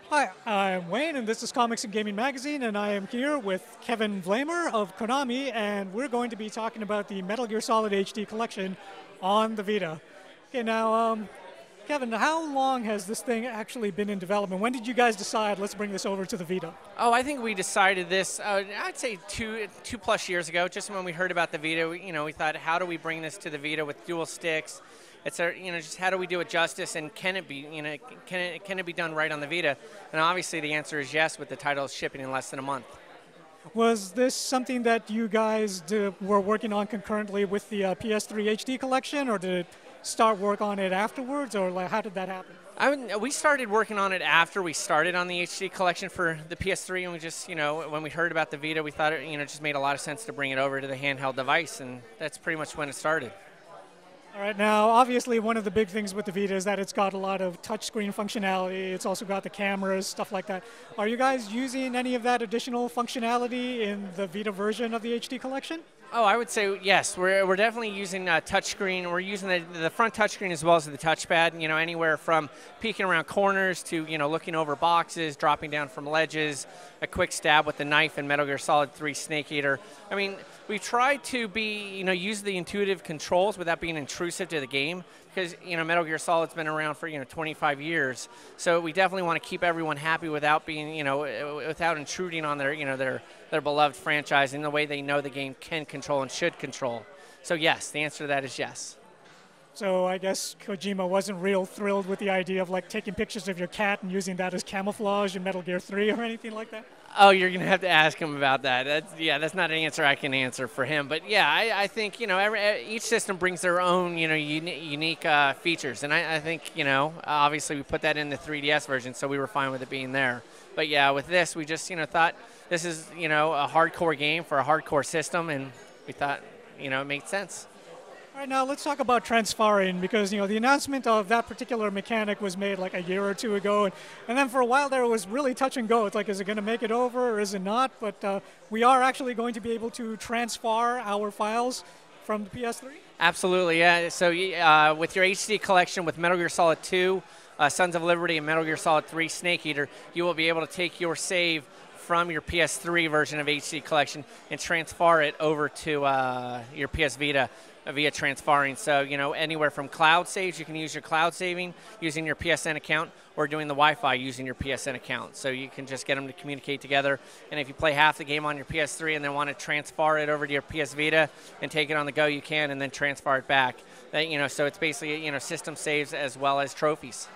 Hi, I'm Wayne, and this is Comics and Gaming Magazine, and I am here with Kevin Vlaming of Konami, and we're going to be talking about the Metal Gear Solid HD collection on the Vita. Okay, now, Kevin, how long has this thing actually been in development? When did you guys decide, let's bring this over to the Vita? Oh, I think we decided this, I'd say two plus years ago, just when we heard about the Vita. We thought, how do we bring this to the Vita with dual sticks? It's just how do we do it justice, and can it be, can it be done right on the Vita? And obviously the answer is yes, with the title shipping in less than a month. Was this something that you guys were working on concurrently with the PS3 HD collection, or did it start work on it afterwards, or how did that happen? We started working on it after we started on the HD collection for the PS3, and we just, when we heard about the Vita, we thought it, just made a lot of sense to bring it over to the handheld device, and that's pretty much when it started. All right, now, obviously, one of the big things with the Vita is that it's got a lot of touchscreen functionality. It's also got the cameras, stuff like that. Are you guys using any of that additional functionality in the Vita version of the HD collection? Oh, I would say yes. We're definitely using touchscreen. We're using the front touchscreen as well as the touchpad. Anywhere from peeking around corners to looking over boxes, dropping down from ledges, a quick stab with the knife in Metal Gear Solid 3 Snake Eater. I mean, we tried to use the intuitive controls without being intrusive to the game, because Metal Gear Solid's been around for 25 years. So we definitely want to keep everyone happy without being without intruding on their beloved franchise in the way they know the game can control and should control. So yes, the answer to that is yes. So I guess Kojima wasn't real thrilled with the idea of taking pictures of your cat and using that as camouflage in Metal Gear 3 or anything like that? Oh, you're going to have to ask him about that. That's not an answer I can answer for him. But yeah, I think, each system brings their own, unique features. And I think, obviously we put that in the 3DS version, so we were fine with it being there. But yeah, with this, we just, thought this is, a hardcore game for a hardcore system, and we thought, it made sense. All right, now let's talk about transferring, because the announcement of that particular mechanic was made like a year or two ago, and then for a while there it was really touch and go. It's like, is it going to make it over or is it not? But we are actually going to be able to transfer our files from the PS3? Absolutely, yeah. So with your HD collection with Metal Gear Solid 2, Sons of Liberty, and Metal Gear Solid 3 Snake Eater, you will be able to take your save from your PS3 version of HD collection and transfer it over to your PS Vita via transferring. So, anywhere from cloud saves, you can use your cloud saving using your PSN account, or doing the Wi-Fi using your PSN account. So you can just get them to communicate together. And if you play half the game on your PS3 and then want to transfer it over to your PS Vita and take it on the go, you can, and then transfer it back. So it's basically, system saves as well as trophies.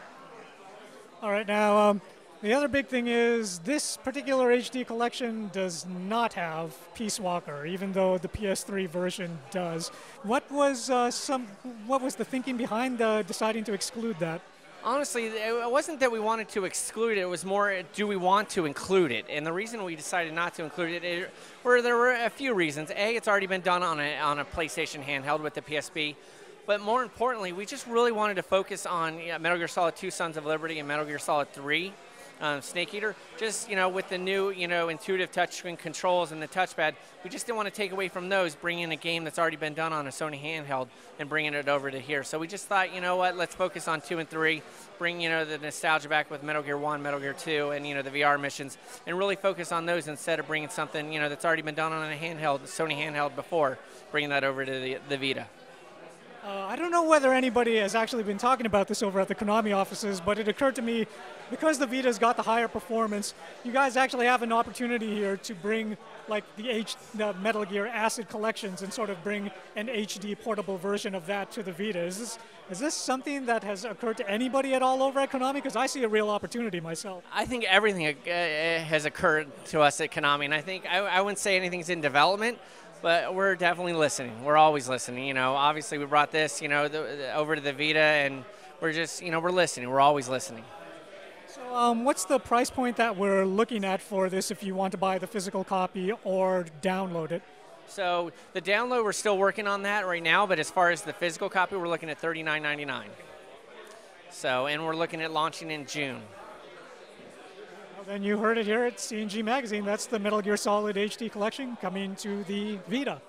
All right, now, the other big thing is this particular HD collection does not have Peace Walker, even though the PS3 version does. What was the thinking behind deciding to exclude that? Honestly, it wasn't that we wanted to exclude it. It was more, do we want to include it? And the reason we decided not to include it, there were a few reasons. A, it's already been done on a PlayStation handheld with the PSP. But more importantly, we just really wanted to focus on Metal Gear Solid 2 Sons of Liberty and Metal Gear Solid 3 Snake Eater. Just, with the new, intuitive touchscreen controls and the touchpad, we just didn't want to take away from those, bring in a game that's already been done on a Sony handheld and bringing it over to here. So we just thought, let's focus on 2 and 3, bring, the nostalgia back with Metal Gear 1, Metal Gear 2, and, the VR missions, and really focus on those instead of bringing something, that's already been done on a handheld, Sony handheld before, bringing that over to the Vita. I don't know whether anybody has actually been talking about this over at the Konami offices, but it occurred to me, because the Vita's got the higher performance, you guys actually have an opportunity here to bring the Metal Gear Acid collections and sort of bring an HD portable version of that to the Vita. Is this something that has occurred to anybody at all over at Konami? Because I see a real opportunity myself. I think everything has occurred to us at Konami, and I think I wouldn't say anything's in development. But we're definitely listening. We're always listening. Obviously we brought this, over to the Vita, and we're just, we're listening. We're always listening. So what's the price point that we're looking at for this if you want to buy the physical copy or download it? So the download, we're still working on that right now, but as far as the physical copy, we're looking at $39.99. So, and we're looking at launching in June. Then you heard it here at C&G Magazine. That's the Metal Gear Solid HD collection coming to the Vita.